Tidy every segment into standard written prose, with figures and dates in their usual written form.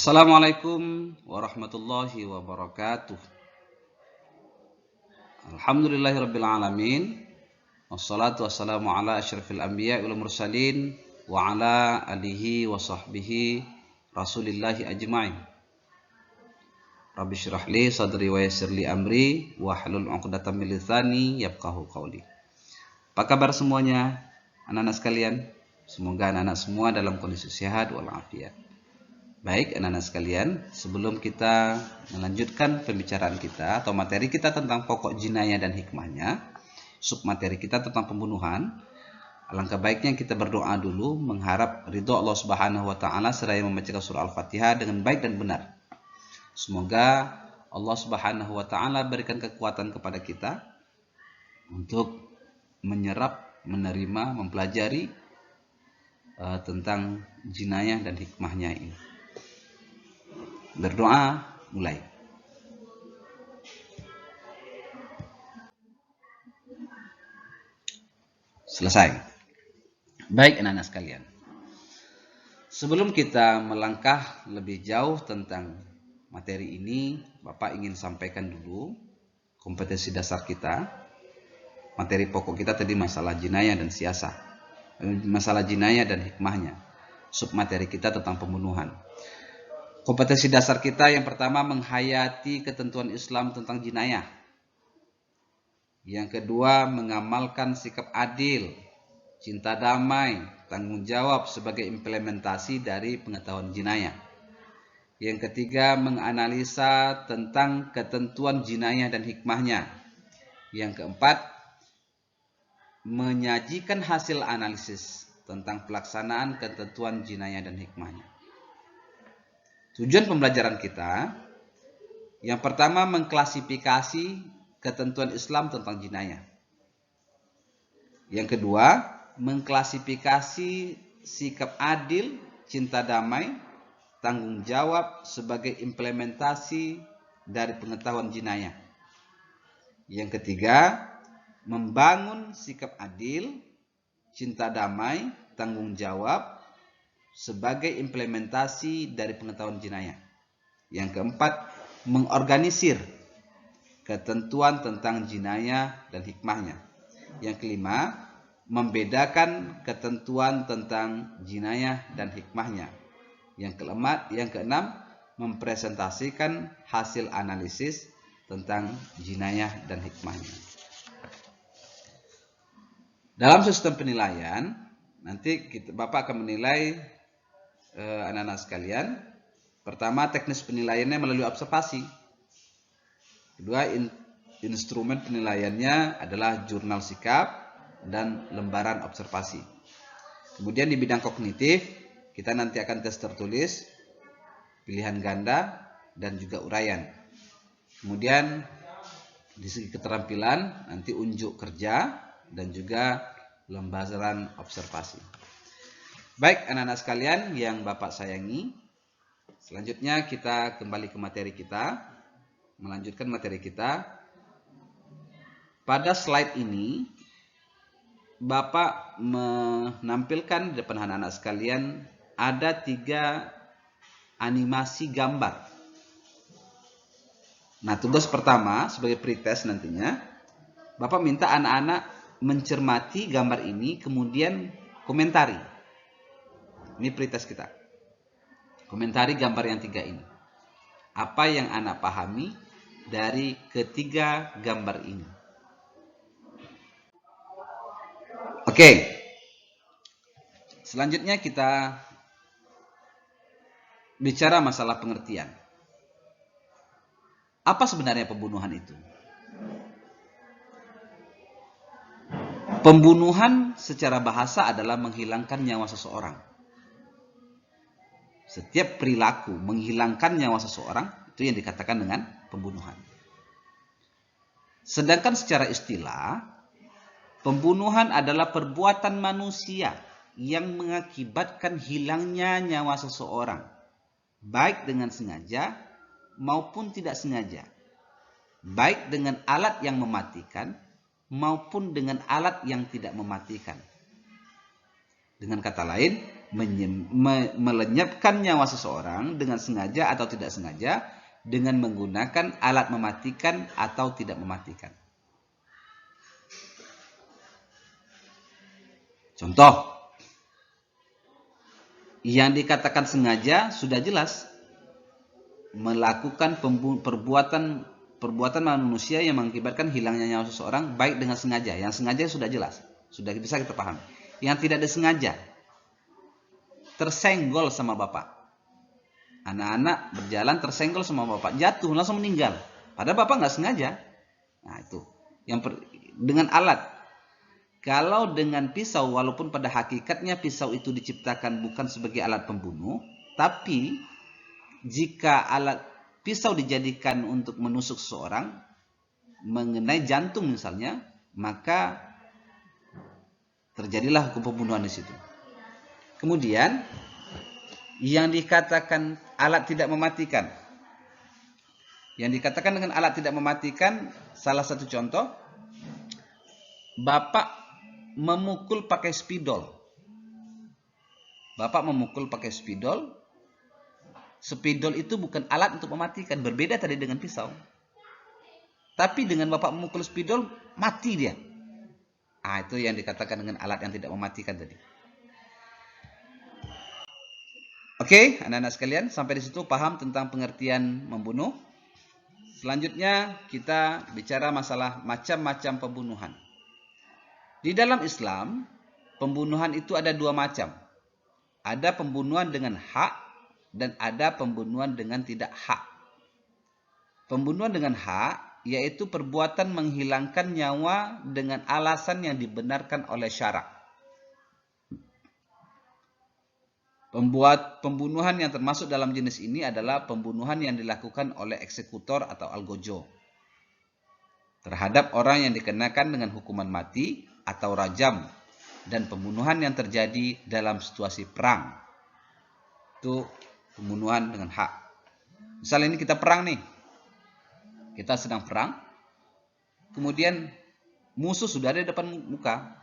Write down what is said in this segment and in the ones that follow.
Assalamualaikum warahmatullahi wabarakatuh. Alhamdulillahirabbil alamin. Wassalatu wassalamu ala asyrafil anbiya wal mursalin wa ala alihi wa sahbihi rasulillahi ajma'in. Rabbi syrah li sadri wa yassir li amri wa hlul 'uqdatam min lisani yafqahu qawli. Apa kabar semuanya, anak-anak sekalian? Semoga anak-anak semua dalam kondisi sehat walafiat. Baik anak-anak sekalian, sebelum kita melanjutkan pembicaraan kita atau materi kita tentang pokok jinayah dan hikmahnya, submateri kita tentang pembunuhan, alangkah baiknya kita berdoa dulu mengharap ridho Allah Subhanahu wa taala seraya membaca surah Al-Fatihah dengan baik dan benar. Semoga Allah Subhanahu wa taala berikan kekuatan kepada kita untuk menyerap, menerima, mempelajari tentang jinayah dan hikmahnya ini. Berdoa, mulai. Selesai. Baik anak-anak sekalian. Sebelum kita melangkah lebih jauh tentang materi ini, Bapak ingin sampaikan dulu kompetensi dasar kita. Materi pokok kita tadi masalah jinayah dan siasah. Masalah jinayah dan hikmahnya. Submateri kita tentang pembunuhan. Kompetensi dasar kita yang pertama menghayati ketentuan Islam tentang jinayah. Yang kedua mengamalkan sikap adil, cinta damai, tanggung jawab sebagai implementasi dari pengetahuan jinayah. Yang ketiga menganalisa tentang ketentuan jinayah dan hikmahnya. Yang keempat menyajikan hasil analisis tentang pelaksanaan ketentuan jinayah dan hikmahnya. Tujuan pembelajaran kita, yang pertama mengklasifikasi ketentuan Islam tentang jinayah. Yang kedua, mengklasifikasi sikap adil, cinta damai, tanggung jawab sebagai implementasi dari pengetahuan jinayah. Yang ketiga, membangun sikap adil, cinta damai, tanggung jawab sebagai implementasi dari pengetahuan jinayah. Yang keempat, mengorganisir ketentuan tentang jinayah dan hikmahnya. Yang kelima, membedakan ketentuan tentang jinayah dan hikmahnya. Yang keenam, mempresentasikan hasil analisis tentang jinayah dan hikmahnya. Dalam sistem penilaian, nanti Bapak akan menilai anak-anak sekalian. Pertama, teknis penilaiannya melalui observasi. Kedua, instrumen penilaiannya adalah jurnal sikap dan lembaran observasi. Kemudian di bidang kognitif, kita nanti akan tes tertulis, pilihan ganda, dan juga uraian. Kemudian di segi keterampilan, nanti unjuk kerja dan juga lembaran observasi. Baik anak-anak sekalian yang Bapak sayangi, selanjutnya kita kembali ke materi kita, melanjutkan materi kita. Pada slide ini, Bapak menampilkan di depan anak-anak sekalian ada 3 animasi gambar. Nah, tugas pertama sebagai pretest nantinya, Bapak minta anak-anak mencermati gambar ini, kemudian komentari. Ini pretest kita. Komentari gambar yang 3 ini. Apa yang anak pahami dari ketiga gambar ini? Oke. Selanjutnya kita bicara masalah pengertian. Apa sebenarnya pembunuhan itu? Pembunuhan secara bahasa adalah menghilangkan nyawa seseorang. Setiap perilaku menghilangkan nyawa seseorang itu yang dikatakan dengan pembunuhan. Sedangkan secara istilah, pembunuhan adalah perbuatan manusia yang mengakibatkan hilangnya nyawa seseorang, baik dengan sengaja maupun tidak sengaja, baik dengan alat yang mematikan maupun dengan alat yang tidak mematikan. Dengan kata lain, melenyapkan nyawa seseorang dengan sengaja atau tidak sengaja dengan menggunakan alat mematikan atau tidak mematikan. Contoh, yang dikatakan sengaja sudah jelas, melakukan perbuatan manusia yang mengakibatkan hilangnya nyawa seseorang baik dengan sengaja. Yang sengaja sudah jelas, sudah bisa kita paham. Yang tidak disengaja, tersenggol sama bapak. Anak-anak berjalan tersenggol sama bapak, jatuh langsung meninggal. Padahal bapak nggak sengaja. Nah itu dengan alat. Kalau dengan pisau, walaupun pada hakikatnya pisau itu diciptakan bukan sebagai alat pembunuh, tapi jika alat pisau dijadikan untuk menusuk seseorang, mengenai jantung misalnya, maka terjadilah hukum pembunuhan di situ. Kemudian, yang dikatakan alat tidak mematikan. Yang dikatakan dengan alat tidak mematikan, salah satu contoh, bapak memukul pakai spidol. Bapak memukul pakai spidol. Spidol itu bukan alat untuk mematikan, berbeda tadi dengan pisau. Tapi dengan bapak memukul spidol, mati dia. Ah, itu yang dikatakan dengan alat yang tidak mematikan tadi. Oke, anak-anak sekalian, sampai di situ paham tentang pengertian membunuh. Selanjutnya kita bicara masalah macam-macam pembunuhan. Di dalam Islam, pembunuhan itu ada dua macam. Ada pembunuhan dengan hak dan ada pembunuhan dengan tidak hak. Pembunuhan dengan hak yaitu perbuatan menghilangkan nyawa dengan alasan yang dibenarkan oleh syarak. Pembunuhan yang termasuk dalam jenis ini adalah pembunuhan yang dilakukan oleh eksekutor atau algojo terhadap orang yang dikenakan dengan hukuman mati atau rajam, dan pembunuhan yang terjadi dalam situasi perang. Itu pembunuhan dengan hak. Misalnya ini kita perang nih. Kita sedang perang. Kemudian musuh sudah ada di depan muka.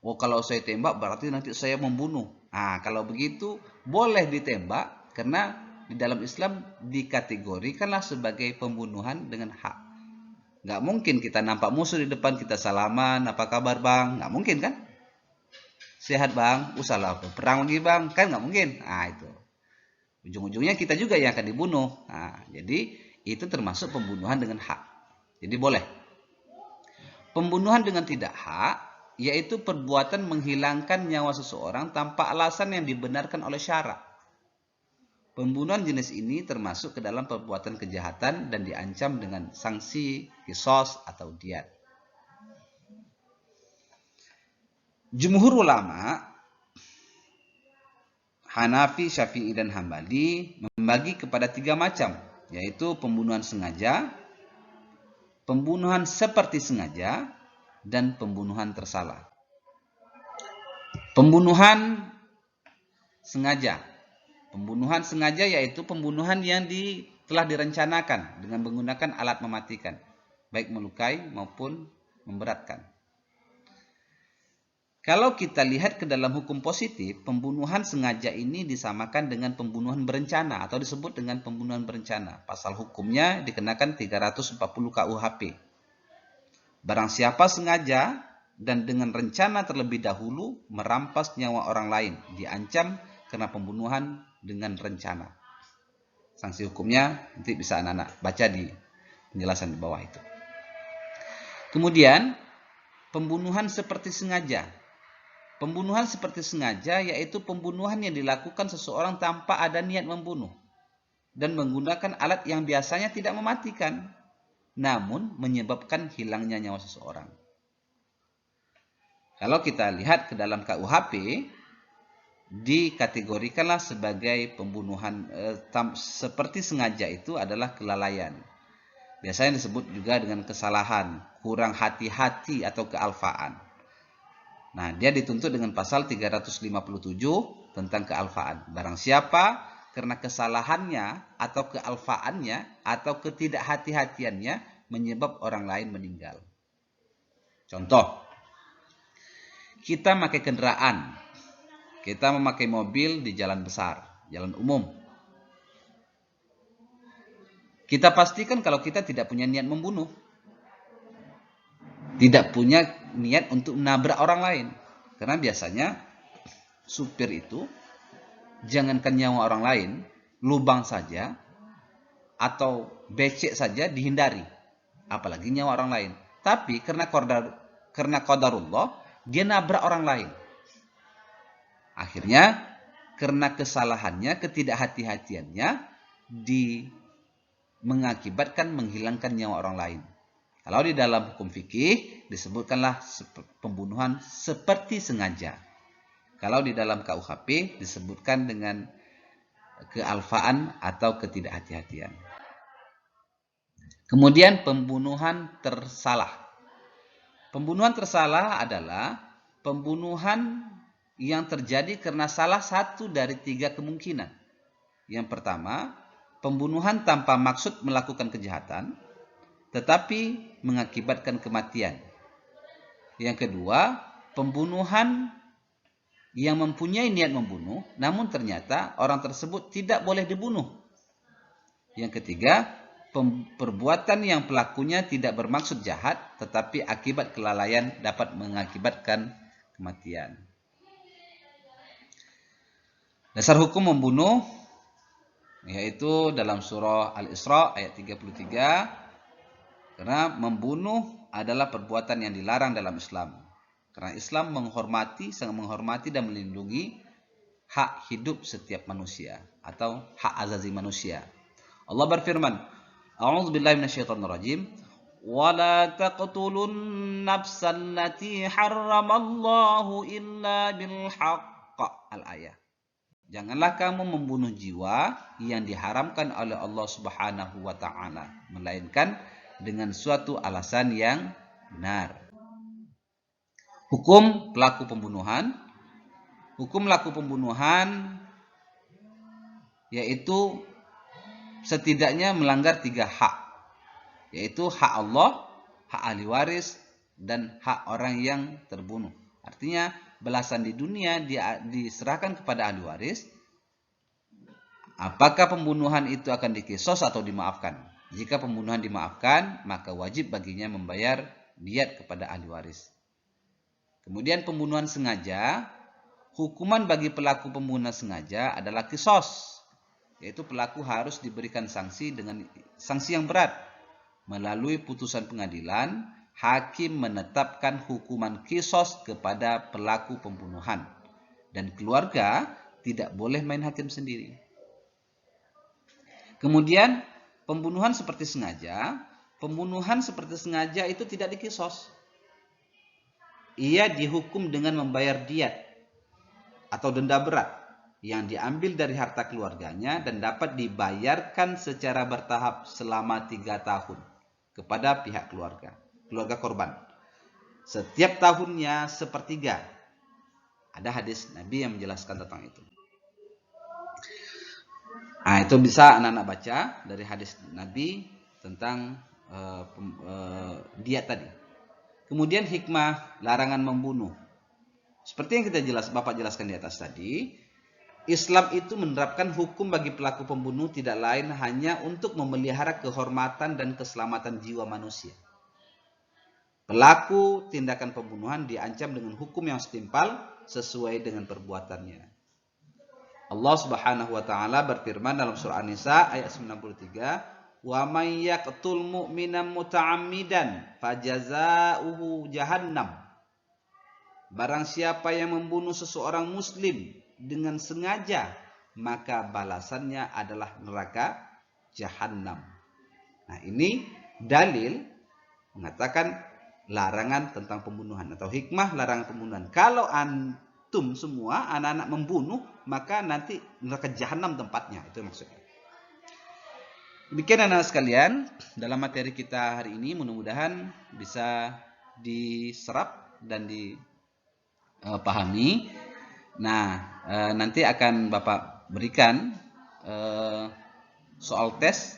Oh, kalau saya tembak berarti nanti saya membunuh. Nah, kalau begitu boleh ditembak karena di dalam Islam dikategorikanlah sebagai pembunuhan dengan hak. Nggak mungkin kita nampak musuh di depan kita salaman, apa kabar bang? Nggak mungkin kan? Sehat bang, usahalah perang lagi bang, kan nggak mungkin. Nah itu, ujung-ujungnya kita juga yang akan dibunuh. Nah, jadi itu termasuk pembunuhan dengan hak. Jadi boleh. Pembunuhan dengan tidak hak, yaitu perbuatan menghilangkan nyawa seseorang tanpa alasan yang dibenarkan oleh syarak. Pembunuhan jenis ini termasuk ke dalam perbuatan kejahatan dan diancam dengan sanksi, qisas atau diat. Jumhur ulama, Hanafi, Syafi'i, dan Hambali membagi kepada tiga macam, yaitu pembunuhan sengaja, pembunuhan seperti sengaja, dan pembunuhan tersalah. Pembunuhan sengaja. Pembunuhan sengaja yaitu pembunuhan yang telah direncanakan dengan menggunakan alat mematikan, baik melukai maupun memberatkan. Kalau kita lihat ke dalam hukum positif, pembunuhan sengaja ini disamakan dengan pembunuhan berencana atau disebut dengan pembunuhan berencana. Pasal hukumnya dikenakan 340 KUHP. Barang siapa sengaja dan dengan rencana terlebih dahulu merampas nyawa orang lain, diancam karena pembunuhan dengan rencana. Sanksi hukumnya nanti bisa anak-anak baca di penjelasan di bawah itu. Kemudian pembunuhan seperti sengaja. Pembunuhan seperti sengaja yaitu pembunuhan yang dilakukan seseorang tanpa ada niat membunuh dan menggunakan alat yang biasanya tidak mematikan, namun menyebabkan hilangnya nyawa seseorang. Kalau kita lihat ke dalam KUHP, dikategorikanlah sebagai pembunuhan seperti sengaja itu adalah kelalaian. Biasanya disebut juga dengan kesalahan, kurang hati-hati atau kealfaan. Nah, dia dituntut dengan pasal 357 tentang kealfaan. Barang siapa karena kesalahannya atau kealfaannya atau ketidakhati-hatiannya menyebab orang lain meninggal. Contoh, kita pakai kendaraan. Kita memakai mobil di jalan besar, jalan umum. Kita pastikan kalau kita tidak punya niat membunuh. Tidak punya niat untuk menabrak orang lain. Karena biasanya supir itu, jangankan nyawa orang lain, lubang saja atau becek saja dihindari. Apalagi nyawa orang lain. Tapi karena qadarullah, dia nabrak orang lain. Akhirnya, karena kesalahannya, ketidakhati-hatiannya, mengakibatkan menghilangkan nyawa orang lain. Kalau di dalam hukum fikih disebutkanlah pembunuhan seperti sengaja. Kalau di dalam KUHP disebutkan dengan kealfaan atau ketidakhati-hatian. Kemudian pembunuhan tersalah. Pembunuhan tersalah adalah pembunuhan yang terjadi karena salah satu dari 3 kemungkinan. Yang pertama, pembunuhan tanpa maksud melakukan kejahatan, tetapi mengakibatkan kematian. Yang kedua, pembunuhan yang mempunyai niat membunuh, namun ternyata orang tersebut tidak boleh dibunuh. Yang ketiga, perbuatan yang pelakunya tidak bermaksud jahat, tetapi akibat kelalaian dapat mengakibatkan kematian. Dasar hukum membunuh yaitu dalam surah Al-Isra ayat 33, karena membunuh adalah perbuatan yang dilarang dalam Islam. Karena Islam sangat menghormati dan melindungi hak hidup setiap manusia atau hak azazi manusia. Allah berfirman, A'udzubillahi minasyaitonirrajim, "Wa la taqtulun nafsal lati harramallahu illa bil haqq." Al-ayah. Janganlah kamu membunuh jiwa yang diharamkan oleh Allah Subhanahu wa taala, melainkan dengan suatu alasan yang benar. Hukum pelaku pembunuhan. Hukum pelaku pembunuhan yaitu setidaknya melanggar 3 hak. Yaitu hak Allah, hak ahli waris, dan hak orang yang terbunuh. Artinya balasan di dunia diserahkan kepada ahli waris. Apakah pembunuhan itu akan dikisos atau dimaafkan? Jika pembunuhan dimaafkan, maka wajib baginya membayar diat kepada ahli waris. Kemudian pembunuhan sengaja, hukuman bagi pelaku pembunuhan sengaja adalah kisos, yaitu pelaku harus diberikan sanksi dengan sanksi yang berat. Melalui putusan pengadilan, hakim menetapkan hukuman kisos kepada pelaku pembunuhan, dan keluarga tidak boleh main hakim sendiri. Kemudian pembunuhan seperti sengaja itu tidak dikisos. Ia dihukum dengan membayar diat atau denda berat yang diambil dari harta keluarganya dan dapat dibayarkan secara bertahap selama 3 tahun kepada pihak keluarga korban. Setiap tahunnya sepertiga. Ada hadis Nabi yang menjelaskan tentang itu. Nah, itu bisa anak-anak baca dari hadis Nabi tentang diat tadi. Kemudian hikmah larangan membunuh. Seperti yang Bapak jelaskan di atas tadi, Islam itu menerapkan hukum bagi pelaku pembunuh tidak lain hanya untuk memelihara kehormatan dan keselamatan jiwa manusia. Pelaku tindakan pembunuhan diancam dengan hukum yang setimpal sesuai dengan perbuatannya. Allah Subhanahu wa taala berfirman dalam surah An-Nisa ayat 93, "Wa may yaqtul mu'mina muta'ammidan fajazauhu jahannam." Barang siapa yang membunuh seseorang muslim dengan sengaja, maka balasannya adalah neraka jahannam. Nah, ini dalil mengatakan larangan tentang pembunuhan atau hikmah larangan pembunuhan. Kalau antum semua anak-anak membunuh, maka nanti neraka jahanam tempatnya. Itu maksudnya. Demikian anak-anak sekalian, dalam materi kita hari ini mudah-mudahan bisa diserap dan dipahami. Nah, nanti akan Bapak berikan soal tes.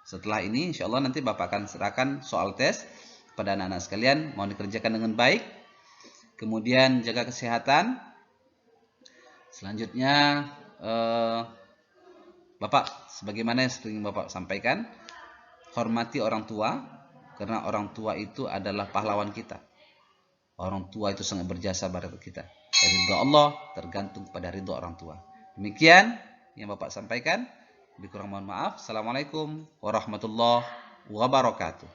Setelah ini insya Allah nanti Bapak akan serahkan soal tes kepada anak-anak sekalian. Mohon dikerjakan dengan baik. Kemudian jaga kesehatan. Selanjutnya Bapak, sebagaimana yang sering Bapak sampaikan, hormati orang tua, karena orang tua itu adalah pahlawan kita. Orang tua itu sangat berjasa pada kita. Ridho Allah tergantung pada ridho orang tua. Demikian yang Bapak sampaikan. Lebih kurang mohon maaf. Assalamualaikum warahmatullahi wabarakatuh.